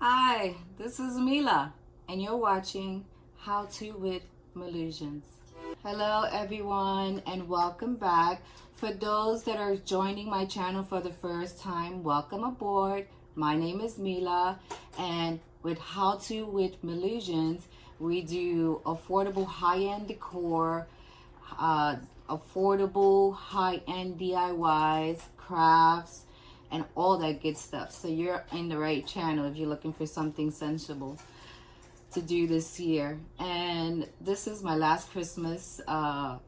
Hi, this is Mila, and you're watching How To with Millusions. Hello, everyone, and welcome back. For those that are joining my channel for the first time, welcome aboard. My name is Mila, and with How To with Millusions, we do affordable high-end decor, affordable high-end DIYs, crafts, and all that good stuff. So you're in the right channel if you're looking for something sensible to do this year. And this is my last Christmas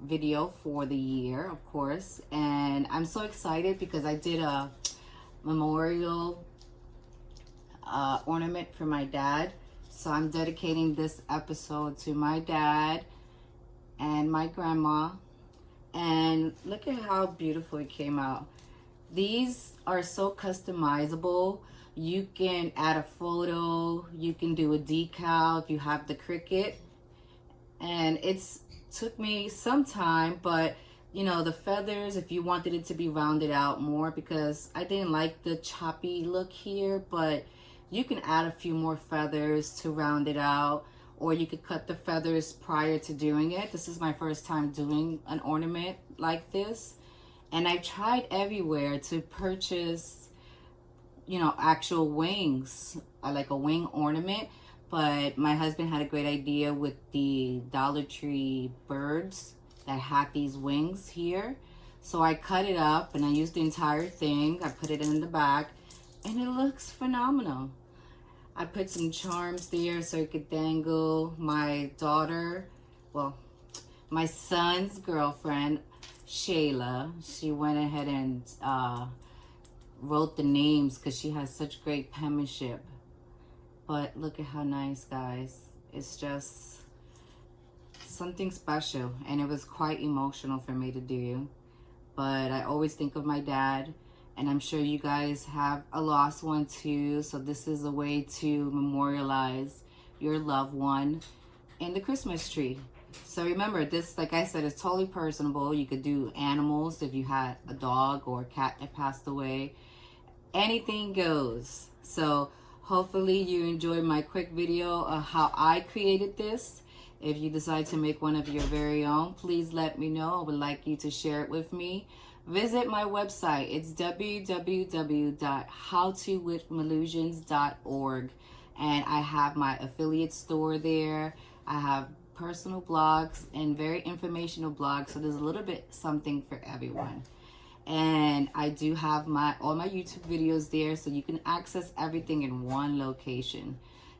video for the year, of course. And I'm so excited because I did a memorial ornament for my dad. So I'm dedicating this episode to my dad and my grandma. And look at how beautiful it came out. These are so customizable. You can add a photo, you can do a decal if you have the Cricut. And it's took me some time, but you know, the feathers, if you wanted it to be rounded out more, because I didn't like the choppy look here, but you can add a few more feathers to round it out, or you could cut the feathers prior to doing it. This is my first time doing an ornament like this. And I tried everywhere to purchase, you know, actual wings, like a wing ornament. But my husband had a great idea with the DollarTree birds that had these wings here. So I cut it up and I used the entire thing. I put it in the back and it looks phenomenal. I put some charms there so it could dangle. My daughter, well, my son's girlfriend, Shayla, she went ahead and wrote the names because she has such great penmanship. But look at how nice, guys. It's just something special, and it was quite emotional for me to do. But I always think of my dad, and I'm sure you guys have a lost one too. So this is a way to memorialize your loved one in the Christmas tree. So remember, this, like I said, is totally personable. You could do animals if you had a dog or a cat that passed away. Anything goes. So hopefully you enjoyed my quick video of how I created this. If you decide to make one of your very own, please let me know. I would like you to share it with me. Visit my website. It's www.howtowithmillusions.org. And I have my affiliate store there. I have personal blogs and very informational blogs, so there's a little bit something for everyone. And I do have all my YouTube videos there, so you can access everything in one location.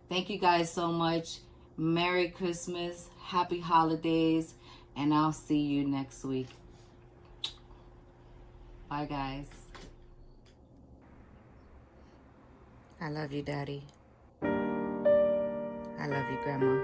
Thank you guys so much. Merry Christmas, happy holidays, and I'll see you next week. Bye, guys. I love you, Daddy. I love you, Grandma.